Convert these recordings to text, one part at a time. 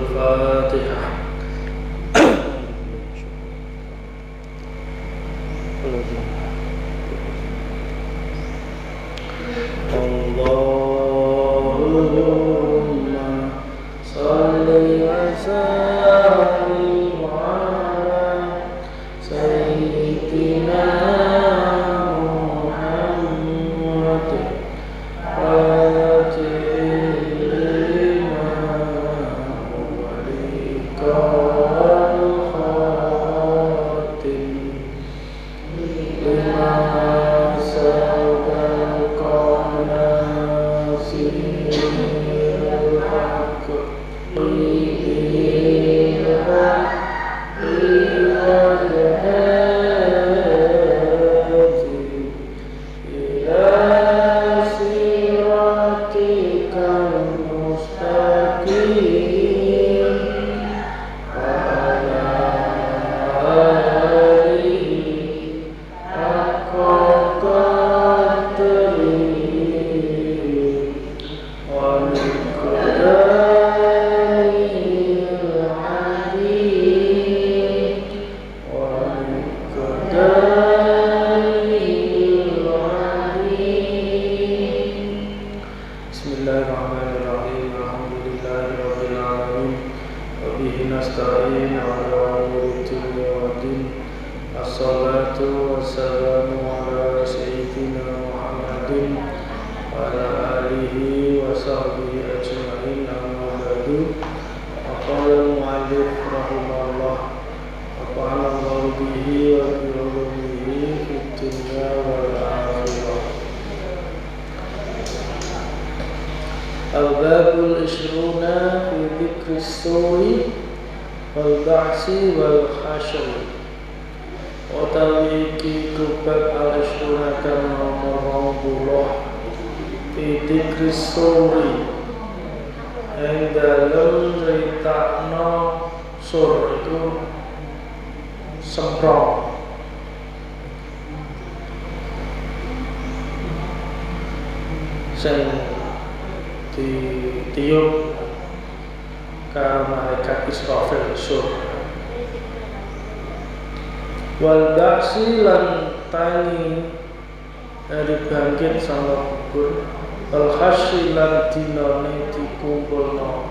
Al-Fatihah. Allahumma salli wa sallim ala sayyidina Muhammad Bismillahirrahmanirrahim. Alhamdulillahirabbil alamin. Wa bihi nasta'in 'ala umuri dunya waddin. Assalatu wassalamu ala sayyidina Muhammadin wa ala alihi wa sahbihi ajma'in. Amma ba'du. Qala al-mu'allif rahimahullah wa qala Allahu bihi wa bi ulumihi fid dunya wal akhirah. Al-babul ishruna fi dzikri suri wal ba'si wal hasyr. Utawi iki kubab al-ishruna kan nomor 20 fi dzikri suri ing dalem critakno sur itu semprong. Sing ditiup karo malaikat Israfil sur. Wal ba'si lan tangi dari bangkit sama kubur. Wal hasyr lan dinane dikumpulno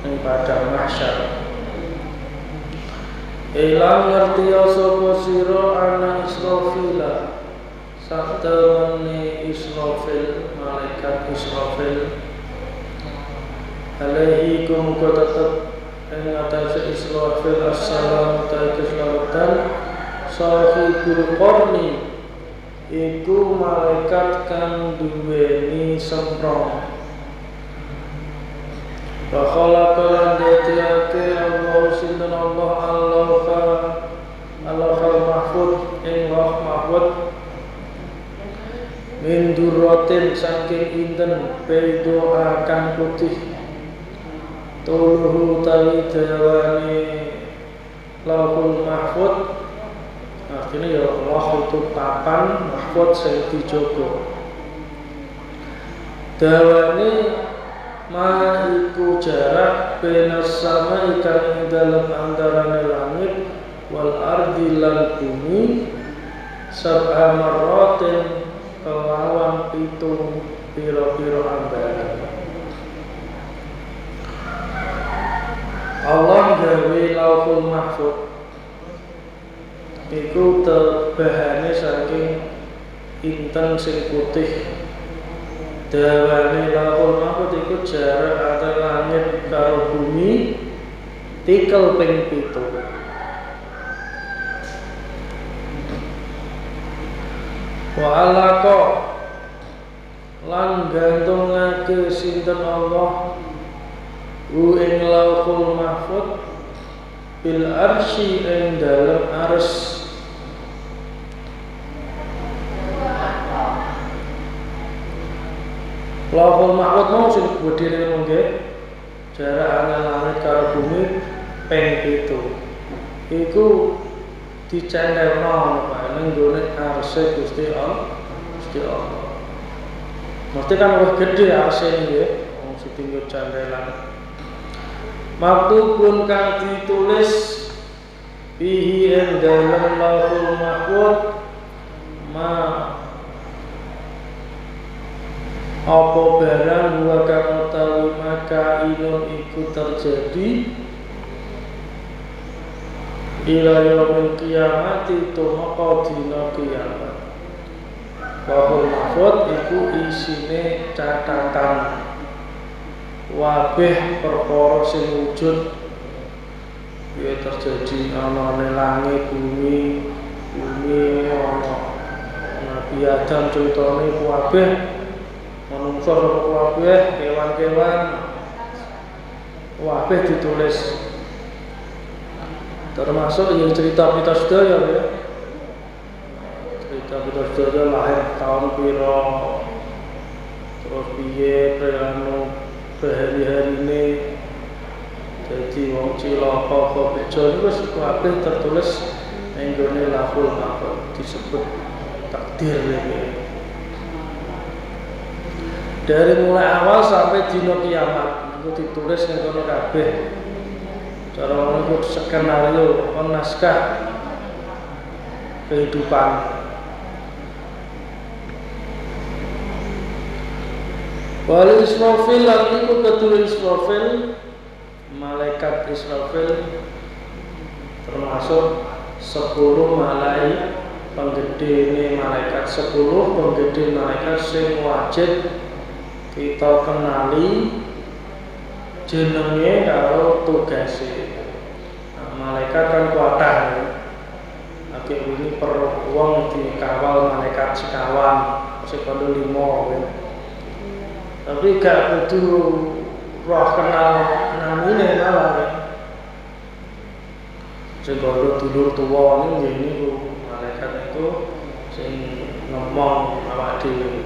ning padang mahsyar. Ilang ngerti sapa sira ana Israfil satemene Israfil, malaikat Israfil alaihi kum tetep ing atase Israfil assalamu alaikum keselamatan sahibul qarni iku malaikat kang duweni semprong. Wa khalaqal dadiake Allah sinten Allah Allahul mahfud ing roh mahfud min durratin saking inten baido akan putih tuluhu tawi dawane lauhul mahfud. Artinya ya Allah itu papan mahfud sing dijogo. Dawane ma iku jarak benas sama ikan dalam antarane langit wal ardi lan bumi sab'a marratin kelawan pitung piro-piro ambalan. Allah gawe lauhul mahfud iku tebahane saking inten sing putih. Dawane lauhul mahfud iku jarak antara langit karo bumi tikel ping 7. Wa alaqa lan gantungake sinten Allah ing lauhul mahfud bil arsy ing dalem ars. Lauhul mahfud mau sing gedhe mengke jarak antara langit karo bumi ping 7 iku dicendelno ning gone arse Gusti Allah. Mesti kan luwih gedhe arse nggih, wong setinggi candelan. Maktubun kang ditulis fihi ing dalem Lauhul Mahfuz ma apa barang wa kang utawi maka inun iku terjadi ila yaumil qiyamati tumeka dina kiamat. Lauhul Mahfuz iku isine catatan wabeh perkara sing wujud ya terjadi ana ning langit bumi ana Nabi Adam critane wabeh manungsa wabeh kewan-kewan wabeh ditulis termasuk yang cerita kita sedaya ya. Cerita kita sedaya lahir tahun piro terus piye hari-hari ini jadi wong cilaka kok bejo niku wis kabeh tertulis ning gone Lauhul Mahfuz disebut takdir ini. Dari mulai awal sampai dina kiamat niku ditulis ning kono kabeh. Cara ngono iku skenario naskah kehidupan. Wal Israfil lan iku ketul Israfil, malaikat Israfil termasuk 10 malaikat penggede malaikat 10 penggede malaikat sing wajib kita kenali jenenge karo tugase. Malaikat kan kuatah ya. Akhir ini per wong dikawal malaikat sekawan, sekondo 5 ya. Tapi gak kudu roh kenal namine malah ya. Sekondo dulur tuwa ini malaikat itu sing ngomong awak dhewe.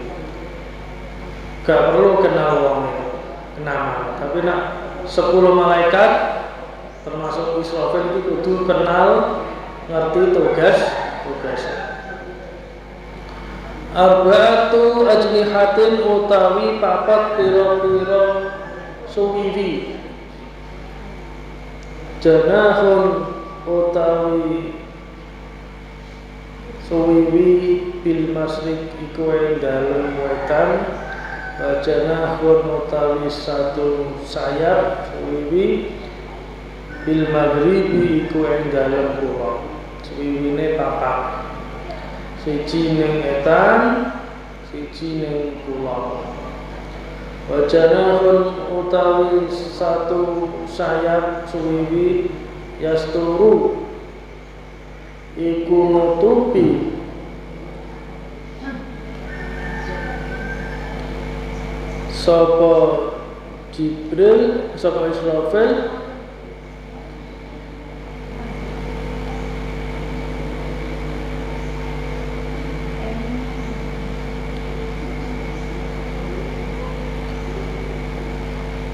Gak perlu kenal wong nama, tapi nak 10 malaikat termasuk Israfil itu kudu kenal ngerti tugas. Arba'atu ajnihatin utawi papat pira-pira suwiwi. Janahun utawi suwiwi bil masrik iku ing dalem wetan. Janahun utawi satu sayap suwiwi bil maghribi iku ing dalem kulon. Suwiwine papat. Siji ning etan, siji ning kulon. Janahun utawi satu sayap suwiwi yasturu iku nutupi sapa Jibril, sapa Israfil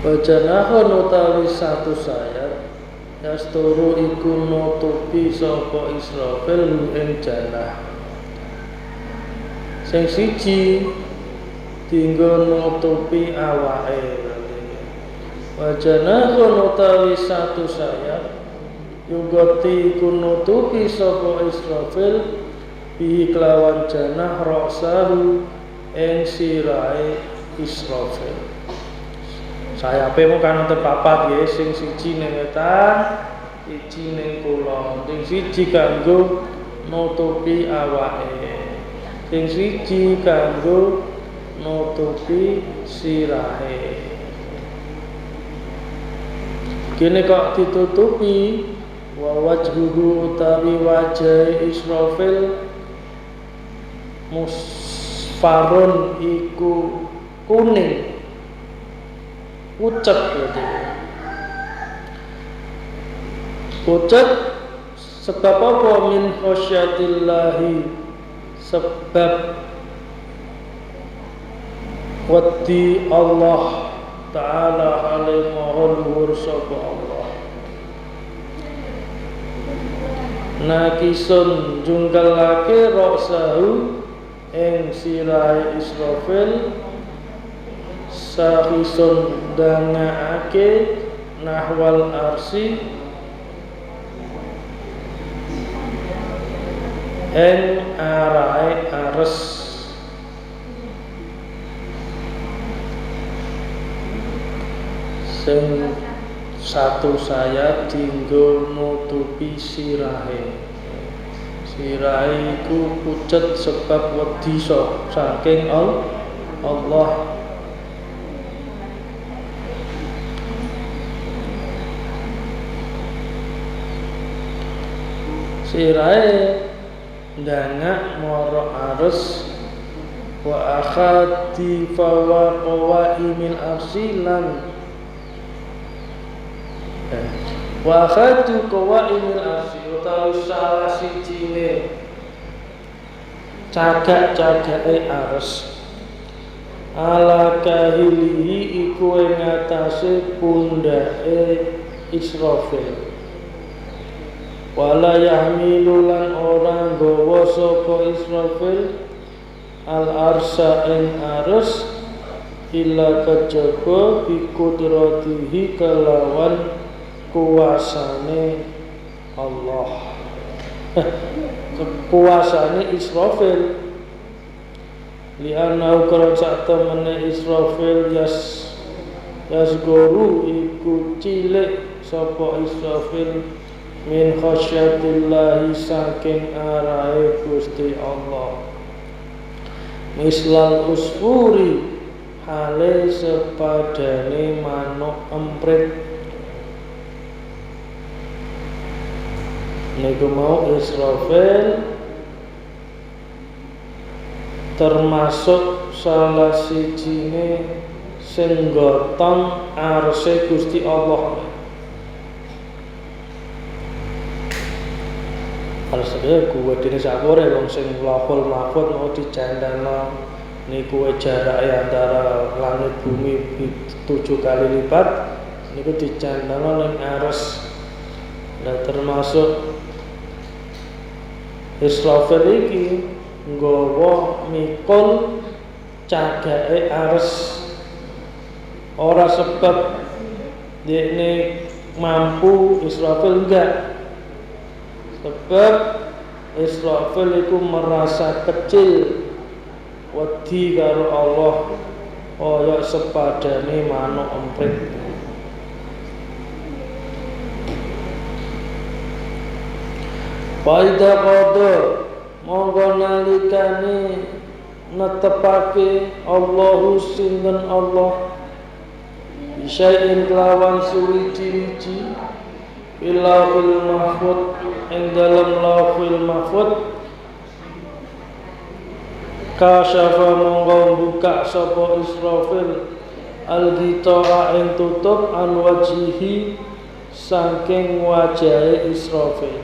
Wajanahun utawi satu sayap yasturu iku nutupi sapa Israfil ing janah. Sing siji dinggo nutupi awake. Wajanahun utawi satu sayap yugoti iku nutupi sapa Israfil bi kelawan janah roksahu ing sirahe Israfil. Sayape mung kan wonten papat nggih, sing siji ning wetan, siji ning kulon, sing siji kanggo nutupi awake, sing siji kanggo nutupi sirahe. Kene kok ditutupi wa wajhuhu utawi wajah Israfil musfarun iku kuning pucet gitu. Pucet sebab apa? Min khasyatillahi, sebab wedi Allah Ta'ala alaihi wa luhur sapa Allah. nakisun jungkalake roksahu ing sirahe Israfil, sahisun dangaake nahwal arsi ing arahe ares. Sing satu sayap dinggo nutupi sirahe. Sirahe iku pucet sebab wedi saking Allah. Sirahe ndangak mara ares wa akhadi fawaqaimil arsilan wa akhadu qawaimil arsi utawi salah sijine cagak-cagake ares ala kahilihi iku ing atase pundake Israfil. Wala yahmilu lan ora nggawa sapa Israfil al arsa ing ares illa kejaba bi qudratihi kelawan kuasane Allah. Kuasane Israfil li'annahu kalau sak temene Israfil yasguru iku cilik sapa Israfil min khasyatillahi saking arahe Gusti Allah. Mislal usfuri hale sepadane manuk emprit. Niku mau Israfil termasuk salah sijine sing gotong arse Gusti Allah. Sebenarnya kuwe dene sakore wong sing lahul mahfud mau dicandalno niku jarake antara langit bumi 7 kali lipat niku dicandalno ning ares. Nah termasuk Israfil iki nggawa mikul cagake ares ora sebab dekne mampu Israfil enggak. Sebab Israfil itu merasa kecil wedi karo Allah kaya sepadane manuk emprit. Paida qada monggo nalikane netepake Allahu sinten Allah bisain kelawan suwiji-wiji ilahul mahfud ing dalam lauhul mahfud kasyafa monggo buka sapa Israfil al-ghita'a ing tutup an wajihi saking wajahe Israfil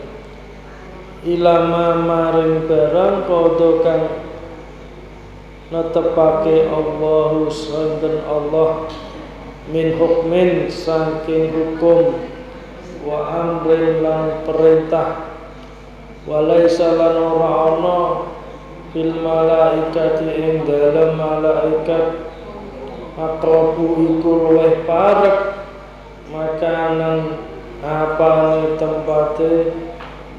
ilama maring barang padha kang netepake Allahu santen Allah min hukmin saking hukum wa amrin lan perintah walaisa lan ora ana fil malaikati ing dalem malaikat aqrabu iku luwih parek makanan apane tempate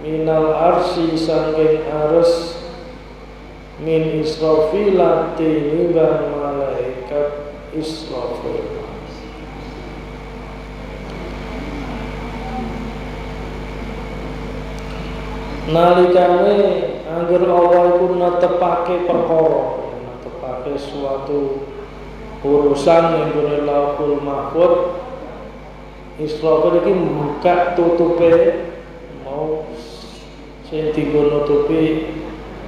minal arsi saking ares min Israfil tinimbang malaikat Israfil. Nalikane angger Allah iku netepake perkara, netepake suatu urusan ning gone Lauhul Mahfuz, Israfil iki buka tutupe mau sing dienggo nutupi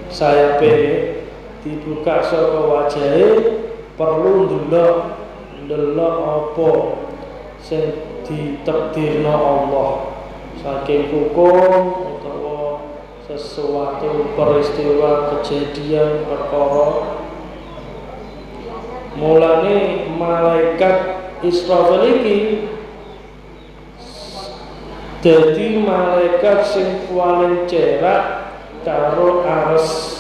sayape dibuka saka wajahe perlu ndelok apa sing ditakdirna Allah saking hukum sesuatu peristiwa kejadian perkara. Mulane malaikat Israfil iki Dadi malaikat sing paling cerak karo Ares.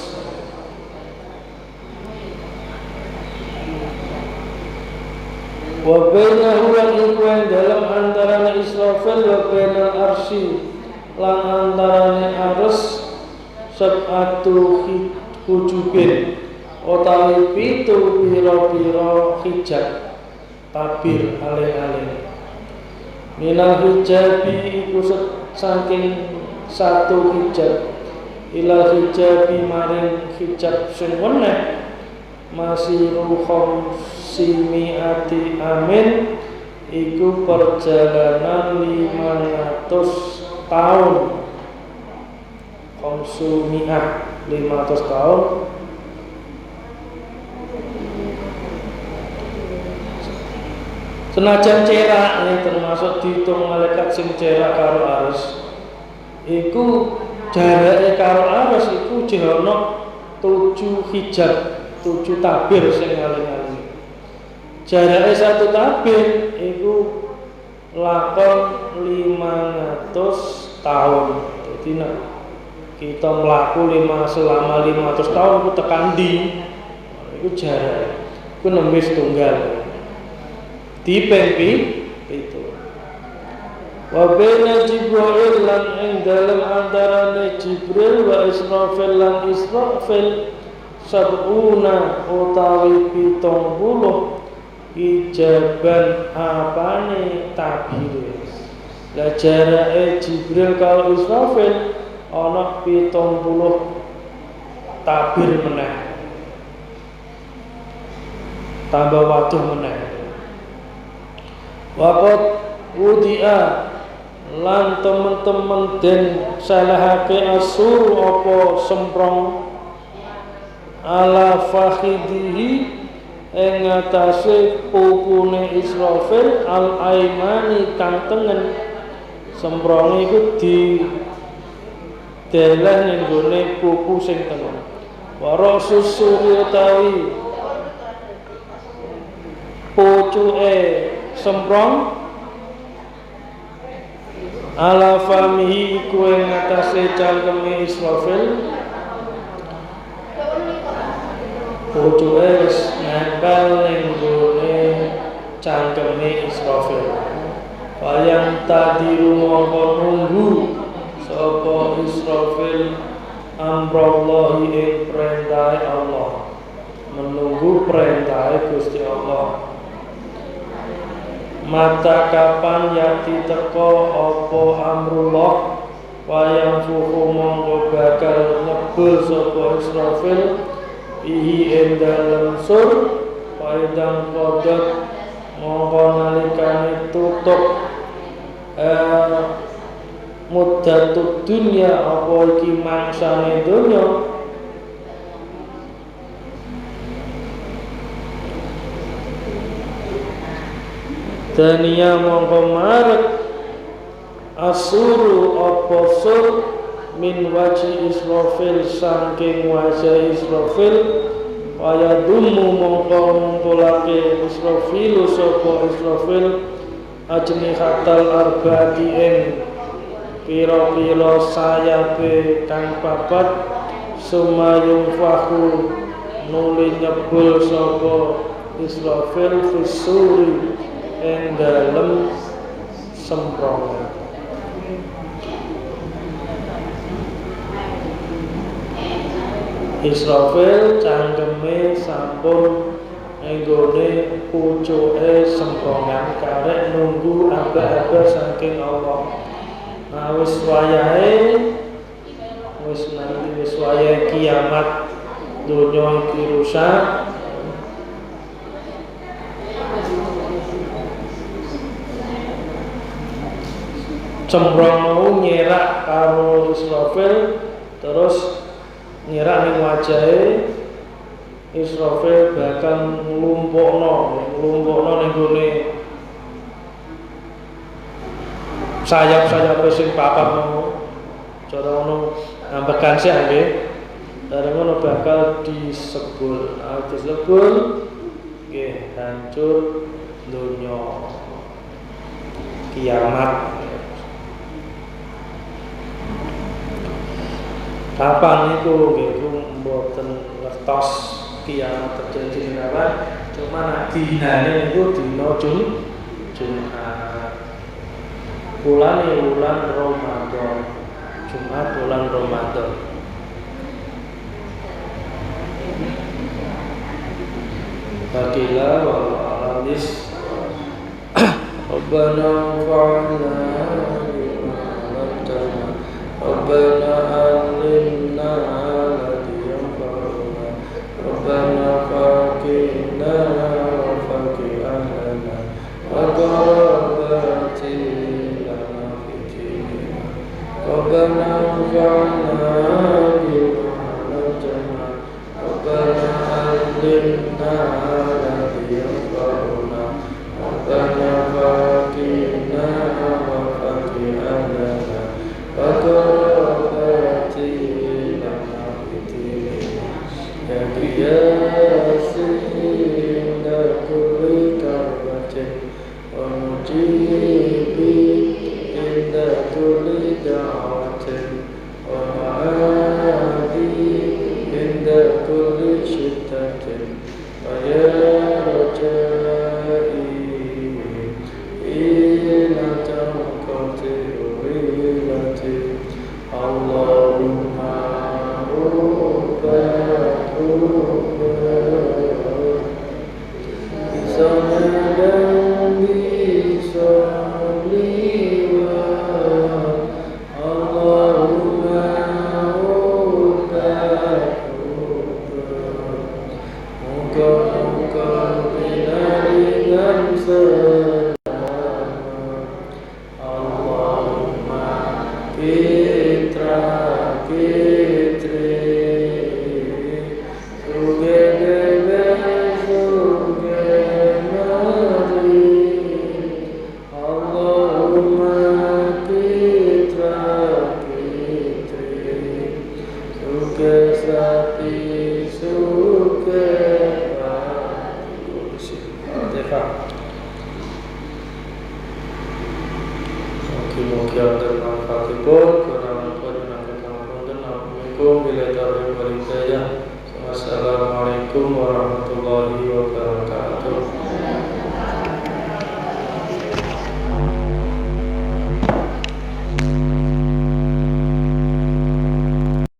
Wa bainahu lan iku dalam antarané Israfil wa bainal arsy lan antarané Ares sab'atu hujubin utawi pitu pira-pira hijab tabir alih-alih. Minal hijabi iku saking satu hijab ilal hijabi maring hijab sing weneh masih ruhum simiati amin iku perjalanan 500 tahun. Komsumiah 500 tahun. Senajan cerak ini termasuk dihitung malaikat sing cerak karo Ares. Iku jarake karo Ares iku jehono 7 hijab, 7 tabir sing aling-aling. Jarake 1 tabir iku lakon 500 tahun. Jadi nek kita mlaku selama 500 tahun iku tekan ndi? Iku jarak. Iku nembe setunggal. Dipengpi itu. Wa baina Jibril lan ing dalem antarane Jibril wa Israfil lan Israfil sab'una utawi 70 ijaban apane tabir. Lah jarake Jibril karo Israfil ana 70 tabir meneh. Tambah watuh meneh. Waqat wudi'a lan temen-temen den salahake asur apa semprong ala fakhidihi ing atase pupune Israfil al aimani kang tengen. Semprong iku di deleh ning gone pupu sing tengen. Wa rasus suryatawi pucuke semprong ala famihi iku ing atase cangkeme Israfil. Pucuke wis nempel ning gone cangkeme Israfil. Bayang tadiru mongko nunggu sapa Israfil amrallahi ing perintah Allah, menunggu perintah Gusti Allah. Mata kapan yati teko apa amrullah wayang fuhu mongko bakal nyebul sapa Israfil ihi ing dalem sur paidang kodot mongko nalikane tutup muddatud dunya apa iki mangsane donya. Dania mongko marek asuru apa sur min waji Israfil saking wajah Israfil waya dumu mongko ngumpulake Israfil sapa Israfil ajni khatal arbati ing pira-pira sayabe kang papat sumayung fahu nuli nyebul sapa Israfil fisuri ing dalem semprong. Israfil cangkeme sampun enggone pucuke semprongan karek nunggu aba-aba saking Allah. Nah wis wayahe wis nanti wis wayahe kiamat donya iki rusak. Semprong mau nyerak karo Israfil terus nyerak ning wajahe Israfil bakal nglumpukno ning gone sayap-sayap sing papat mau cara ngono ambekan sih nggih. Bareng ngono bakal disebul. Disebul nggih hancur donya kiamat. Kapan niku nggih mboten ngertos kiamat terjadi menawa cuma nak dinane niku dina Jumat. Bulan Ramadan. Jumat bulan Ramadan. Fakila wal alis Rabbana fa'alna Rabbana alimna alladhi yanfa'una Rabbana faqina wa faqi ahlana wa qarabati lana fitina Rabbana fa'alna bima alamtana Rabbana alimna alladhi yanfa'una Rabbana faqina wa faqi ahlana Fakorobati lana fitina Ya biyasin da kulli karbatin Wa mujibi inda kulli da'watin Wa ma'adi inda kulli syiddatin Wa ya rajai ila tawqati Allahumma rubba Bisanadan bisaliwa Allahumma rubba Muka binari gamsa Assalamualaikum warahmatullahi wabarakatuh.